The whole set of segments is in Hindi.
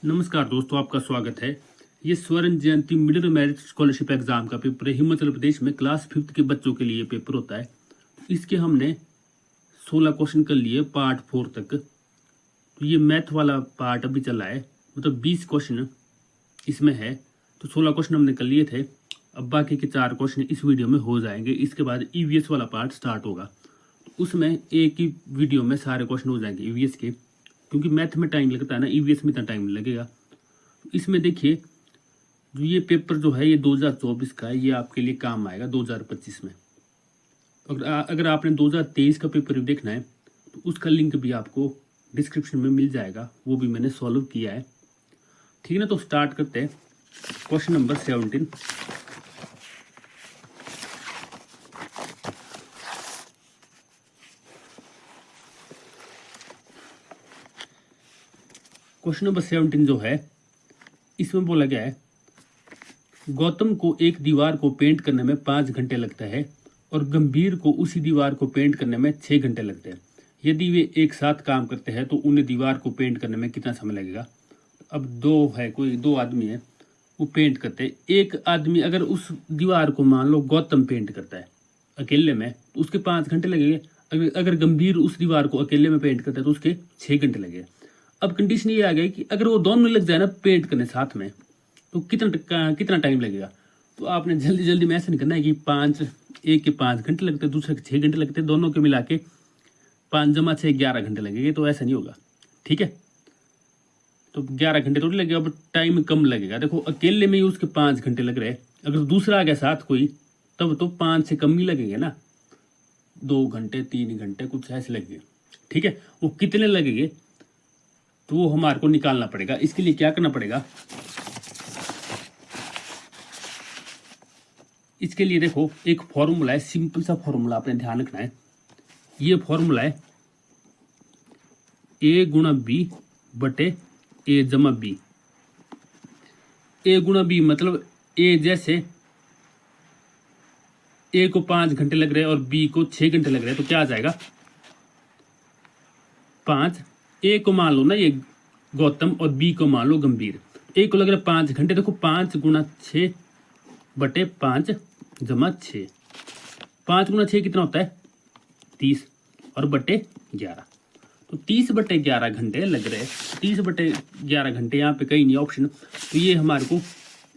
नमस्कार दोस्तों, आपका स्वागत है। ये स्वर्ण जयंती मिडिल मेरिट स्कॉलरशिप एग्जाम का पेपर है। हिमाचल प्रदेश में क्लास 5th के बच्चों के लिए पेपर होता है। इसके हमने 16 क्वेश्चन कर लिए पार्ट 4 तक। तो ये मैथ वाला पार्ट अभी चला है, मतलब 20 क्वेश्चन इसमें है। तो 16 क्वेश्चन हमने कर लिए थे। अब बाकी के 4 क्वेश्चन इस वीडियो में हो जाएंगे। इसके बाद ईवीएस वाला पार्ट स्टार्ट होगा। उसमें एक ही वीडियो में सारे क्वेश्चन हो जाएंगे ईवीएस के, क्योंकि मैथ में टाइम लगता है ना, ईवीएस में इतना टाइम लगेगा। इसमें देखिए, जो ये पेपर जो है ये 2024 का है, ये आपके लिए काम आएगा 2025 में। अगर आपने 2023 का पेपर भी देखना है तो उसका लिंक भी आपको डिस्क्रिप्शन में मिल जाएगा, वो भी मैंने सॉल्व किया है। ठीक है ना, तो स्टार्ट करते हैं। Question number 17। क्वेश्चन नंबर 17 जो है, इसमें बोला गया है गौतम को एक दीवार को पेंट करने में 5 घंटे लगता है और गंभीर को उसी दीवार को पेंट करने में 6 घंटे लगते हैं। यदि वे एक साथ काम करते हैं तो उन्हें दीवार को पेंट करने में कितना समय लगेगा। अब दो आदमी है, वो पेंट करते हैं। एक आदमी अगर उस दीवार को मान लो गौतम पेंट करता है अकेले में, तो उसके 5 घंटे लगेंगे। अगर गंभीर उस दीवार को अकेले में पेंट करता है तो उसके 6 घंटे लगेगा। अब कंडीशन ये आ गई कि अगर वो दोनों में लग जाए ना पेंट करने साथ में, तो कितना टाइम लगेगा। तो आपने जल्दी जल्दी में ऐसा नहीं करना है कि एक के 5 घंटे लगते, दूसरे के 6 घंटे लगते, दोनों के मिला के 5 × 6 11 घंटे लगेंगे। तो ऐसा नहीं होगा, ठीक है। तो 11 घंटे थोड़ी लगेगा, अब टाइम कम लगेगा। देखो अकेले में ही उसके 5 घंटे लग रहे हैं, अगर दूसरा आ गया साथ कोई तब तो 5 से कम ही लगेंगे ना, 2 घंटे 3 घंटे कुछ ऐसे लगेंगे, ठीक है। वो कितने लगेंगे तो वो हमारे को निकालना पड़ेगा। इसके लिए क्या करना पड़ेगा, इसके लिए देखो एक फॉर्मूला है, सिंपल सा फॉर्मूला आपने ध्यान रखना है। ये फॉर्मूला है A × B बटे A = B। A × B मतलब A जैसे A को 5 घंटे लग रहे हैं और B को 6 घंटे लग रहे हैं, तो क्या आ जाएगा 5। A को मान लो ना ये गौतम और B को मान लो गंभीर। A को लग रहा है 5 घंटे, देखो 5 × 6 बटे 5 = 6। 5 × 6 कितना होता है 30 और बटे 11, तो 30 बटे 11 घंटे लग रहे हैं। 30 बटे 11 घंटे यहाँ पे कहीं नहीं ऑप्शन, तो ये हमारे को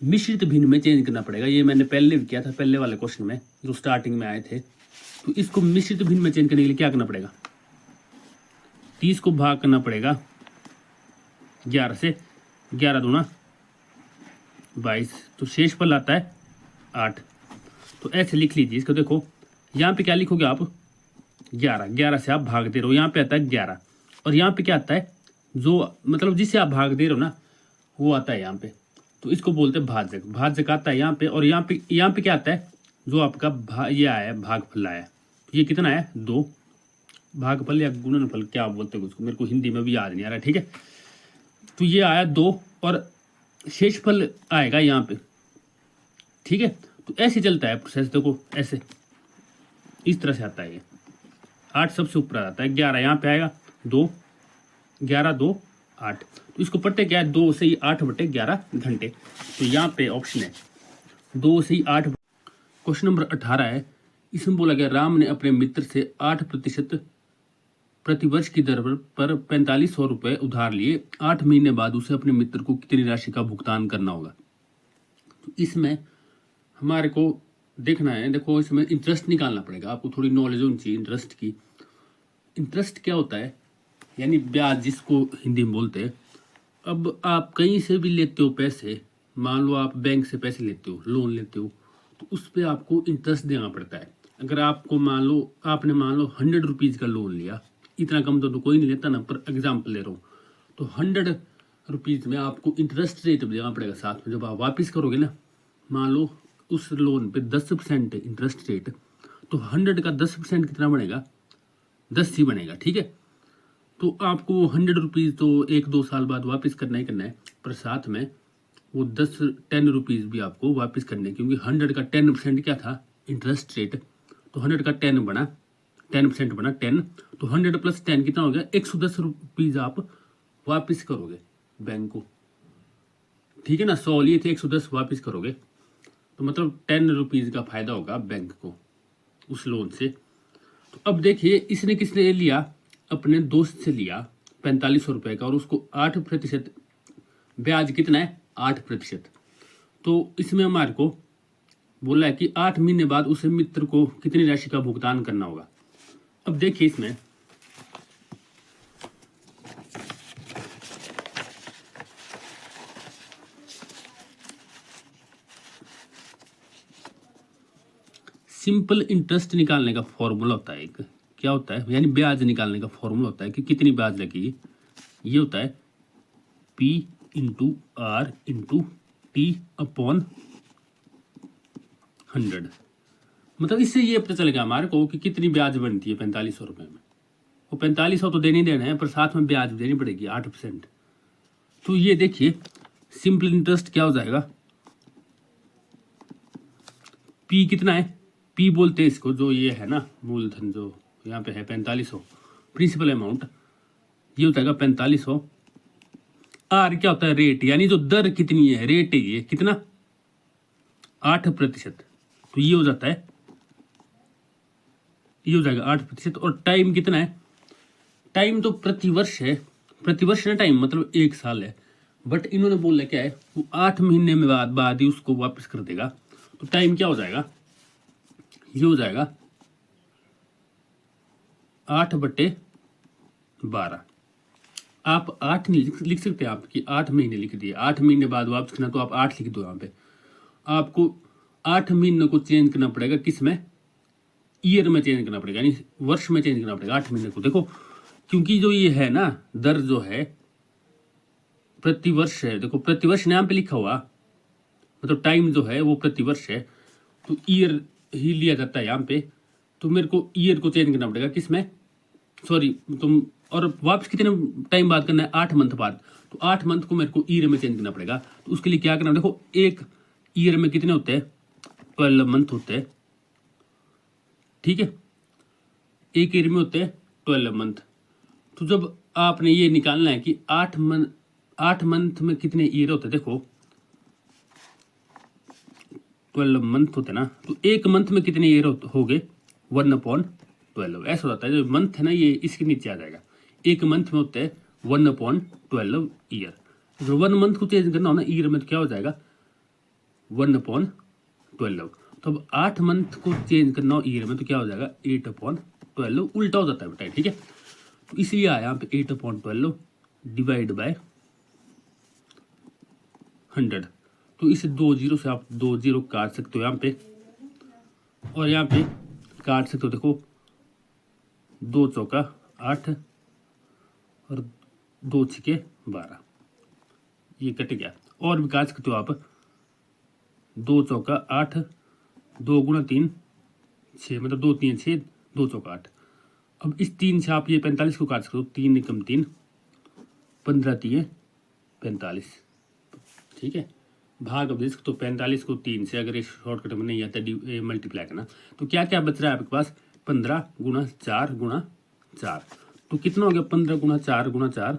मिश्रित भिन्न में चेंज करना पड़ेगा। ये मैंने पहले भी किया था, पहले वाले क्वेश्चन में जो स्टार्टिंग में आए थे। तो इसको मिश्रित भिन्न में चेंज करने के लिए क्या करना पड़ेगा, 30 को भाग करना पड़ेगा 11 से, 11 दूना 22, तो शेषफल आता है 8। तो ऐसे लिख लीजिए इसको। देखो यहाँ पे क्या लिखोगे आप 11 से आप भाग दे रहे हो, यहाँ पे आता है 11 और यहाँ पे क्या आता है, जो मतलब जिससे आप भाग दे रहे हो ना वो आता है यहाँ पे, तो इसको बोलते हैं भाजक। भाजक आता है यहाँ पे, और यहाँ पे क्या आता है, जो आपका ये आया है भागफल आया है। ये कितना है 2, भागफल या गुणनफल क्या बोलते हैं उसको, मेरे को हिंदी में भी याद नहीं आ रहा, ठीक है। तो ये आया 2 और शेषफल आएगा यहाँ पे, ठीक है। तो ऐसे चलता है प्रोसेस। देखो ऐसे इस तरह से आता है। ये 8 सबसे ऊपर आता है, 11 यहाँ पे आएगा 2, 11 2 8, तो इसको पढ़ते क्या है 2 से ही 8 बटे 11 घंटे। तो यहाँ पे ऑप्शन है 2 से ही 8। क्वेश्चन नंबर 18 है। इसमें बोला गया राम ने अपने मित्र से 8% प्रतिवर्ष की दर पर 4500 रुपये उधार लिए। 8 महीने बाद उसे अपने मित्र को कितनी राशि का भुगतान करना होगा। तो इसमें हमारे को देखना है, देखो इसमें इंटरेस्ट निकालना पड़ेगा। आपको थोड़ी नॉलेज होनी चाहिए इंटरेस्ट की। इंटरेस्ट क्या होता है, यानी ब्याज जिसको हिंदी में बोलते हैं। अब आप कहीं से भी लेते हो पैसे, मान लो आप बैंक से पैसे लेते हो, लोन लेते हो, तो उस पर आपको इंटरेस्ट देना पड़ता है। अगर आपको आपने 100 रुपीज़ का लोन लिया, इतना कम तो कोई नहीं लेता ना, पर एग्जाम्पल ले रहा हूँ, तो 100 रुपीज़ में आपको इंटरेस्ट रेट देना पड़ेगा साथ में। जब आप वापस करोगे ना, मान लो उस लोन पे 10% इंटरेस्ट रेट, तो 100 का 10% कितना बनेगा 10 ही बनेगा, ठीक है। तो आपको 100 रुपीज़ तो 1-2 साल बाद वापस करना ही करना है, पर साथ में वो 10 रुपीज़ भी आपको वापस करने हैं, क्योंकि 100 का 10% क्या था इंटरेस्ट रेट। तो 100 का 10% बना 10, तो 100 + 10 कितना हो गया 110 रुपीज़ आप वापस करोगे बैंक को, ठीक है ना, 100 लिए थे 110 वापस करोगे तो मतलब 10 रुपीज़ का फायदा होगा बैंक को उस लोन से। तो अब देखिए इसने किसने लिया, अपने दोस्त से लिया 4500 रुपये का और उसको 8% ब्याज कितना है 8%। तो इसमें हमारे को बोला है कि 8 महीने बाद उसे मित्र को कितनी राशि का भुगतान करना होगा। अब देखिए इसमें सिंपल इंटरेस्ट निकालने का फॉर्मूला होता है एक, क्या होता है, यानी ब्याज निकालने का फॉर्मूला होता है कि कितनी ब्याज लगेगी। ये होता है P into R into T upon 100। मतलब इससे ये पता चलेगा हमारे को कि कितनी ब्याज बनती है 4500 रुपये में। वो 4500 तो देने ही देना है पर साथ में ब्याज देनी पड़ेगी 8%। तो ये देखिए सिंपल इंटरेस्ट क्या हो जाएगा, P कितना है, P बोलते हैं इसको, जो ये है ना मूलधन जो यहाँ पे है 4500 प्रिंसिपल अमाउंट, ये हो जाएगा 4500। आर क्या होता है, रेट, यानी जो दर कितनी है, रेट है ये कितना 8%। तो ये हो जाता है, ये हो जाएगा 8%। और टाइम कितना है, टाइम तो प्रतिवर्ष है, प्रतिवर्ष ना टाइम मतलब 1 साल है, बट इन्होंने बोला क्या है वो 8 महीने में बाद ही उसको वापस कर देगा। तो टाइम क्या हो जाएगा, ये हो जाएगा 8/12। आप 8 नहीं लिख सकते, आपकी 8 महीने लिख दिए, 8 महीने बाद वापस करना तो आप 8 लिख दो। यहाँ पे आपको 8 महीने को चेंज करना पड़ेगा, किस में, ईयर में चेंज करना पड़ेगा, यानी वर्ष में चेंज करना पड़ेगा 8 महीने को। देखो क्योंकि जो ये है ना दर जो है प्रतिवर्ष है, देखो प्रतिवर्ष नाम पे लिखा हुआ, मतलब टाइम जो है वो प्रतिवर्ष है, तो ईयर ही लिया जाता है यहाँ पे। तो मेरे को ईयर को चेंज करना पड़ेगा, किसमें, सॉरी तुम, और वापस कितने टाइम बाद करना है 8 मंथ बाद। तो 8 मंथ को मेरे को ईयर में चेंज करना पड़ेगा। तो उसके लिए क्या करना, देखो एक ईयर में कितने होते हैं 12 मंथ होते हैं, ठीक है, एक ईयर में होते हैं 12 मंथ। तो जब आपने ये निकालना है कि 8 मंथ में कितने ईयर होते हैं, देखो 12 मंथ होते ना, तो एक मंथ में कितने ईयर हो गए 1/12। ऐसा होता है, जो मंथ है ना ये इसके नीचे आ जाएगा, एक मंथ में होते हैं 1/12 ईयर। अगर 1 मंथ को चेंज करना हो ना ईयर में तो क्या हो जाएगा 1/12। तो अब 8 मंथ को चेंज करना हो ईयर में तो क्या हो जाएगा 8/12, उल्टा हो जाता है बेटा, ठीक है। तो इसलिए आया यहाँ पे 8/12 डिवाइड बाय 100। तो इसे 2 जीरो से आप 2 जीरो काट सकते हो यहाँ पे, और यहाँ पे काट सकते हो, देखो 2 चौका 8 और 2 छके 12, ये कट गया। और भी काट सकते हो आप, 2 चौका 8, 2 गुणा 3 6, मतलब 2 3 6, 2 चौका 8। अब इस 3 से आप ये 45 को काट सकते हो, 3 एकम 3, 15 3 45, ठीक है। भाग अब इसको तो 45 को 3 से, अगर ये शॉर्टकट में नहीं आता मल्टीप्लाई करना, तो क्या क्या बच रहा है आपके पास 15 गुणा 4 गुणा 4। तो कितना हो गया 15 गुणा 4 गुणा 4,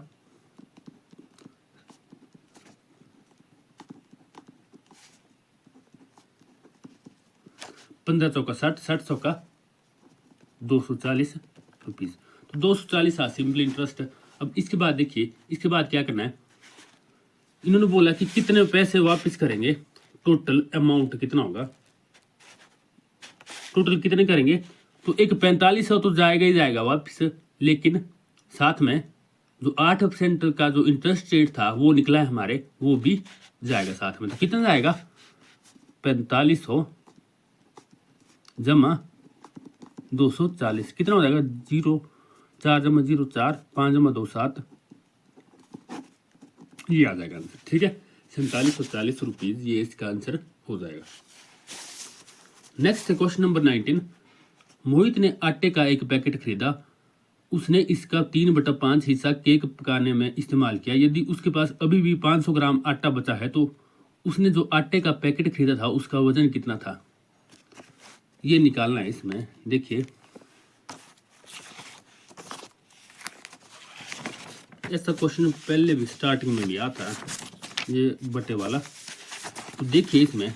15 चौका 60, 60 चौका 240 रुपीज़। तो 240 सिंपल इंटरेस्ट। अब इसके बाद देखिए, इसके बाद क्या करना है, इन्होंने बोला कि कितने पैसे वापस करेंगे, टोटल अमाउंट कितना होगा, टोटल कितने करेंगे। तो एक 4500 तो जाएगा ही जाएगा वापस, लेकिन साथ में जो 8% का जो इंटरेस्ट रेट था वो निकला है हमारे, वो भी जाएगा साथ में। तो कितना जाएगा 4500 जमा 240, कितना हो जाएगा 0 4 जमा 0 4, 5 जमा 2 7, ये आ जाएगा आंसर, ठीक है। 4740 रुपीज ये इसका आंसर हो जाएगा। नेक्स्ट है क्वेश्चन नंबर 19। मोहित ने आटे का एक पैकेट खरीदा, उसने इसका 3/5 हिस्सा केक पकाने में इस्तेमाल किया। यदि उसके पास अभी भी 500 ग्राम आटा बचा है तो उसने जो आटे का पैकेट खरीदा था उसका वजन कितना था, ये निकालना है। इसमें देखिए ऐसा क्वेश्चन पहले भी स्टार्टिंग में भी आता है, ये बटे वाला। तो देखिए इसमें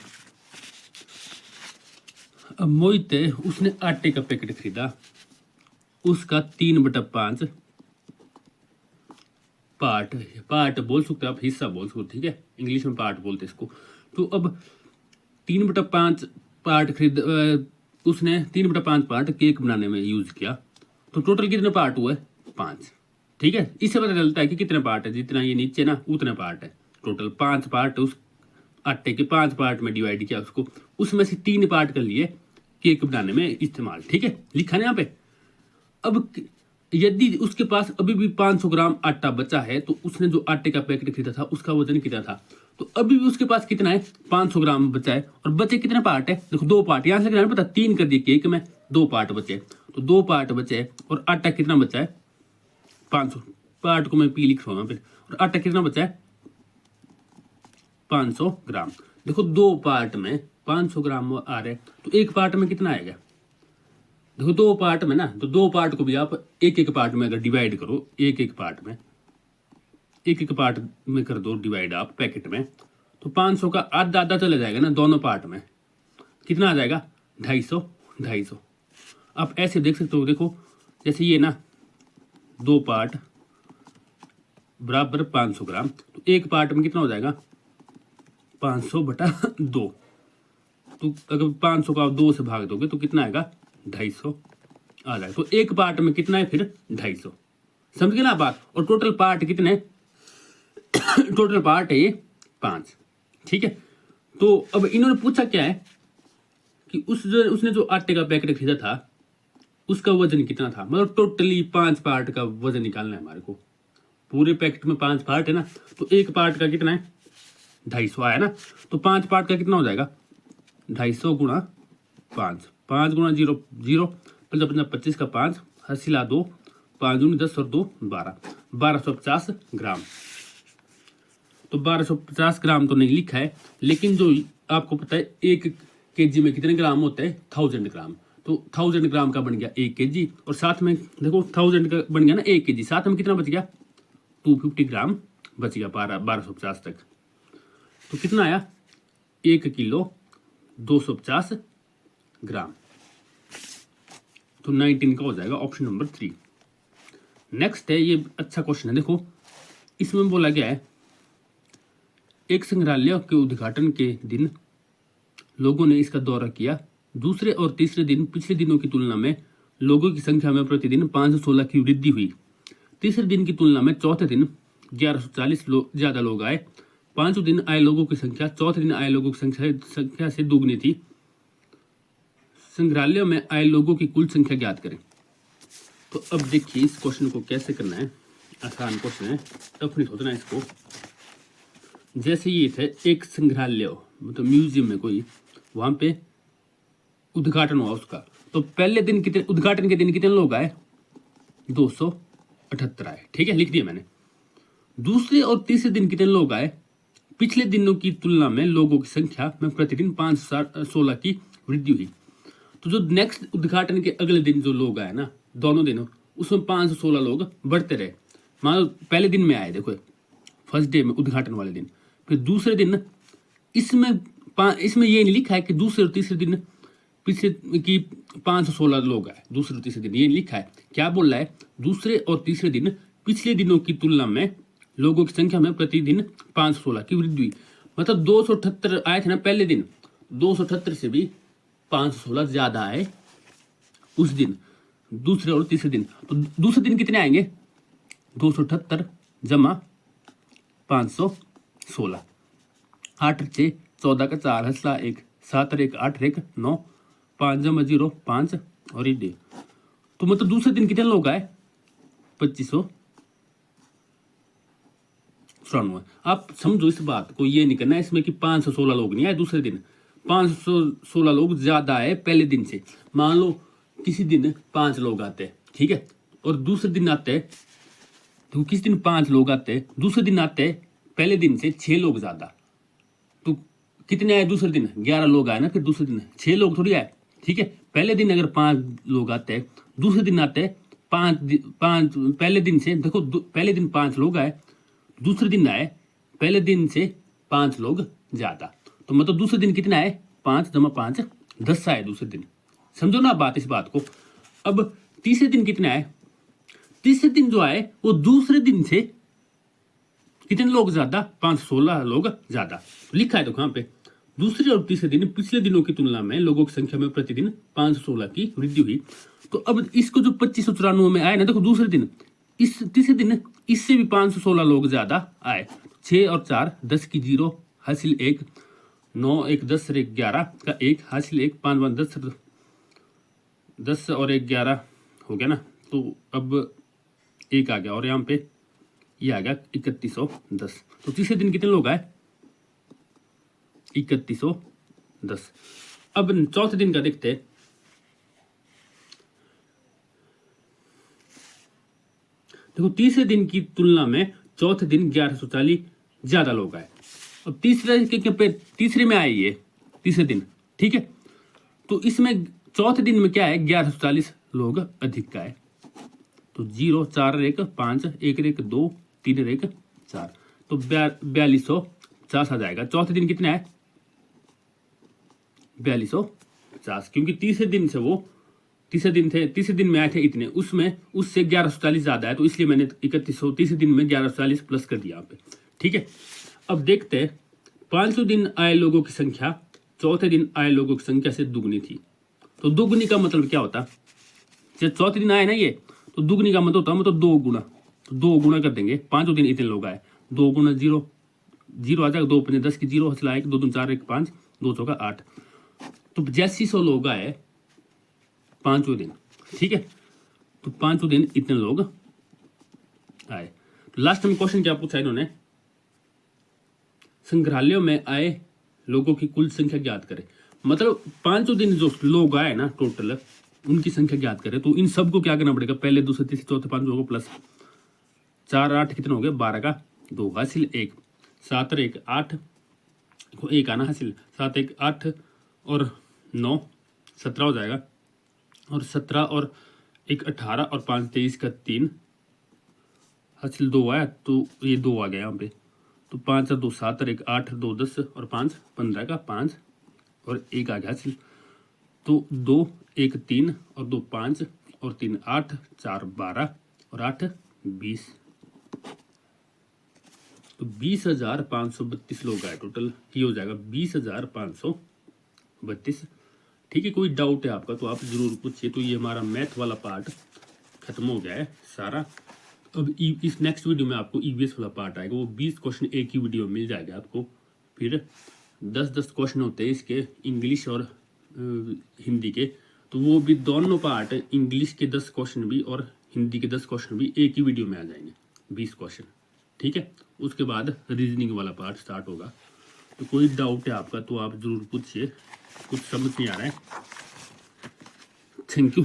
अब मोहित है, उसने आटे का पैकेट खरीदा, उसका 3/5 पार्ट, पार्ट बोल सकते हो आप, हिस्सा बोल सकते हो, ठीक है, इंग्लिश में पार्ट बोलते हैं इसको। तो अब 3/5 पार्ट उसने 3/5 पार्ट केक बनाने में यूज किया। तो टोटल कितने पार्ट हुए? 5। ठीक है, इससे पता चलता है कि कितने पार्ट है, जितना ये नीचे ना उतने पार्ट है। टोटल 5 पार्ट उस आटे के 5 पार्ट में डिवाइड किया उसको, उसमें से 3 पार्ट कर लिए केक बनाने में इस्तेमाल। ठीक है, लिखा है यहाँ पे। अब यदि उसके पास अभी भी 500 ग्राम आटा बचा है, तो उसने जो आटे का पैकेट खरीदा था उसका वजन कितना था? तो अभी भी उसके पास कितना है? 500 ग्राम बचा है। और बचे कितने पार्ट है? देखो 2 पार्ट, यहां से पता 3 कर दिए केक में, 2 पार्ट बचे, तो 2 पार्ट बचे। और आटा कितना बचा है? 500। पार्ट को मैं पी लिख रहा हूं फिर। और आटा कितना बचा है? 500 ग्राम। देखो 2 पार्ट में 500 ग्राम आ रहे, तो एक पार्ट में कितना आएगा? देखो 2 पार्ट में ना, तो 2 पार्ट को भी आप एक एक पार्ट में अगर डिवाइड करो, एक एक पार्ट में कर दो डिवाइड आप पैकेट में, तो 500 का आधा आधा चला जाएगा ना दोनों पार्ट में। कितना आ जाएगा? 250। आप ऐसे देख सकते हो, देखो जैसे ये ना 2 पार्ट बराबर 500 ग्राम, तो एक पार्ट में कितना हो जाएगा? 500/2। तो अगर 500 का आप 2 से भाग दोगे तो कितना आएगा? 250 आ जाएगा। तो एक पार्ट में कितना है फिर? 250। समझ गए ना बात? और टोटल पार्ट कितने? टोटल पार्ट है ये 5। ठीक है, तो अब इन्होंने पूछा क्या है कि उसने जो आटे का पैकेट खरीदा था उसका वजन कितना था। मतलब टोटली 5 पार्ट का वजन निकालना है हमारे को। पूरे पैकेट में 5 पार्ट है ना, तो एक पार्ट का कितना है? 250 आया ना। तो 5 पार्ट का कितना हो जाएगा? 250 गुणा 5, 5 गुणा 0 0, 55 25 का 5, हसीला 2, 5 दूनी 10 और 2 12, 1250 ग्राम। तो 1250 ग्राम तो नहीं लिखा है, लेकिन जो आपको पता है 1 kg में कितने ग्राम होते हैं? 1000 ग्राम। तो 1000 ग्राम का बन गया 1 kg, और साथ में देखो 1000 का बन गया ना 1 kg, साथ में कितना बच गया? 250 ग्राम बच गया 1250 तक। तो कितना आया? 1 किलो 250 ग्राम। तो 19 का हो जाएगा ऑप्शन नंबर 3। नेक्स्ट है, ये अच्छा क्वेश्चन है, देखो इसमें बोला गया है एक संग्रहालय के उद्घाटन के दिन लोगों ने इसका दौरा किया। दूसरे और तीसरे दिन पिछले दिनों की तुलना में लोगों की संख्या में प्रतिदिन 516 की वृद्धि हुई। तीसरे दिन की तुलना में चौथे दिन 1140 ज्यादा लोग आए। 5वें दिन आए लोगों की संख्या चौथे दिन आए लोगों की संख्या से दुगनी थी। संग्रहालय में आए लोगों की कुल संख्या ज्ञात करें। तो अब देखिए इस क्वेश्चन को कैसे करना है। आसान क्वेश्चन है, टफ नहीं सोचना इसको। जैसे ये थे एक संग्रहालय, मतलब म्यूजियम में कोई, वहां पे उद्घाटन हुआ उसका, तो पहले दिन कितने, उद्घाटन के दिन कितने लोग आए? 278 आए। ठीक है, लिख दिया मैंने। दूसरे और तीसरे दिन कितने लोग आए? पिछले दिनों की तुलना में लोगों की संख्या में प्रतिदिन 516 की वृद्धि हुई। तो जो नेक्स्ट उद्घाटन के अगले दिन जो लोग आए ना, दोनों दिनों, उसमें 516 लोग बढ़ते रहे। मान लो पहले दिन में आए, देखो फर्स्ट डे में, उद्घाटन वाले दिन, फिर दूसरे दिन, इसमें ये नहीं लिखा है कि दूसरे और तीसरे दिन पिछले की 516 लोग आए। दूसरे और तीसरे दिन ये लिखा है, क्या बोल रहा है? दूसरे और तीसरे दिन पिछले दिनों की तुलना में लोगों की संख्या में प्रतिदिन 516 की वृद्धि हुई। मतलब 278 आए थे ना पहले दिन, 278 से भी 516 ज्यादा आए उस दिन, दूसरे और तीसरे दिन। तो दूसरे दिन कितने आएंगे? 278 जमा 516, 8 6 14 का 4 हसला 1, 7 1 8 1 9, 5 जमा 0 5 और 1 तो मतलब दूसरे दिन कितने लोग आए? 2594। आप समझो इस बात को, ये नहीं करना है इसमें कि 516 लोग नहीं आए दूसरे दिन, 516 लोग ज्यादा आए पहले दिन से। मान लो किसी दिन 5 लोग आते हैं, ठीक है, और दूसरे दिन आते हैं, तो किस दिन 5 लोग आते हैं, दूसरे दिन आते हैं पहले दिन से 6 लोग ज्यादा, तो कितने आए दूसरे दिन? 11 लोग आए ना, फिर दूसरे दिन 6 लोग थोड़ी आए। ठीक है, पहले दिन अगर 5 लोग आते हैं, दूसरे दिन आते हैं 5 पहले दिन से, देखो पहले दिन 5 लोग आए, दूसरे दिन आए पहले दिन से 5 लोग ज्यादा, तो मतलब दूसरे दिन कितना है, 5 जमा 5 10 आए दूसरे दिन। समझो ना बात, इस बात को। अब तीसरे दिन कितना है, तीसरे दिन जो आए वो दूसरे दिन से कितने लोग ज्यादा, 516 लोग ज्यादा। लिखा है देखो यहाँ पे, दूसरे और तीसरे दिन पिछले दिनों की तुलना में लोगों की संख्या में प्रतिदिन 516 की वृद्धि हुई। तो अब इसको जो 2594 में आए ना, देखो दूसरे दिन, इस तीसरे दिन इससे भी 516 लोग ज्यादा आए। 6 और 4 10 की 0 हासिल 1, 9 1 10 और 1 11 का 1 हासिल 1, 5 1 10 और 1 11 हो गया ना। तो अब 1 आ गया और यहाँ पे ये आ गया 3110। तो तीसरे दिन कितने लोग आए, 3110। अब चौथे दिन का देखते हैं। देखो तीसरे दिन की तुलना में चौथे दिन 1140 ज्यादा लोग आए। अब तीसरे में आए ये तीसरे दिन, ठीक है। तो इसमें चौथे दिन में क्या है, 1140 लोग अधिक का है। तो 0 4 1 5 1 1 2 3 1 4, तो 4250 आ जाएगा। चौथे दिन कितना है, 4250, क्योंकि तीसरे दिन से वो तीसरे दिन में आए थे इतने, उसमें उससे 1140 ज्यादा है, तो इसलिए मैंने 3100 तीसरे दिन में 1140 प्लस कर दिया यहाँ पे, ठीक है। अब देखते हैं, 5वें दिन आए लोगों की संख्या चौथे दिन आए लोगों की संख्या से दुगनी थी। तो दुगनी का मतलब क्या होता, जब चौथे दिन आए ना ये, तो दुगनी का मतलब होता है मतलब 2 गुना। तो 2 गुना कर देंगे, 5वें दिन इतने लोग आए, 2 गुना 0 0 आ जाएगा, 2 5 10 की 0 हंसला 1 2 2 4 1 5 2 चौका 8। तो 8500 लोग आए 5वें दिन, ठीक है। तो 5वें दिन इतने लोग आए। तो लास्ट में क्वेश्चन क्या पूछा इन्होंने, संग्रहालयों में आए लोगों की कुल संख्या ज्ञात करें। मतलब 5वें दिन जो लोग आए ना टोटल, उनकी संख्या ज्ञात करें। तो इन सबको क्या करना पड़ेगा, पहले दूसरे तीसरे चौथे 5 लोगों प्लस 4 8 कितने हो गए, 12 का 2 हासिल 1, 7 और 1 8 को 1 आना हासिल, 7 1 8 और 9 17 हो जाएगा, और 17 और 1 18 और 5 23 का 3 हासिल 2 आया, तो ये 2 आ गया यहाँ पे। तो 5 और 2 7 और 1 8 2 10 और 5 15 का 5 और 1 आ गया हासिल। तो 2 1 3 और 2 5 और 3 8 4 12 और 8 20। तो 20,532 लोग आए टोटल, ये हो जाएगा 20,532, ठीक है। कोई डाउट है आपका तो आप जरूर पूछिए। तो ये हमारा मैथ वाला पार्ट खत्म हो गया है सारा। अब इस नेक्स्ट वीडियो में आपको ईवीएस वाला पार्ट आएगा, वो 20 क्वेश्चन एक ही वीडियो में मिल जाएगा आपको। फिर 10-10 क्वेश्चन होते हैं इसके, इंग्लिश और हिंदी के, तो वो भी दोनों पार्ट, इंग्लिश के 10 क्वेश्चन भी और हिंदी के 10 क्वेश्चन भी एक ही वीडियो में आ जाएंगे, 20 क्वेश्चन, ठीक है। उसके बाद रीजनिंग वाला पार्ट स्टार्ट होगा। तो कोई डाउट है आपका तो आप जरूर पूछिए, कुछ समझ नहीं आ रहा है। Thank you.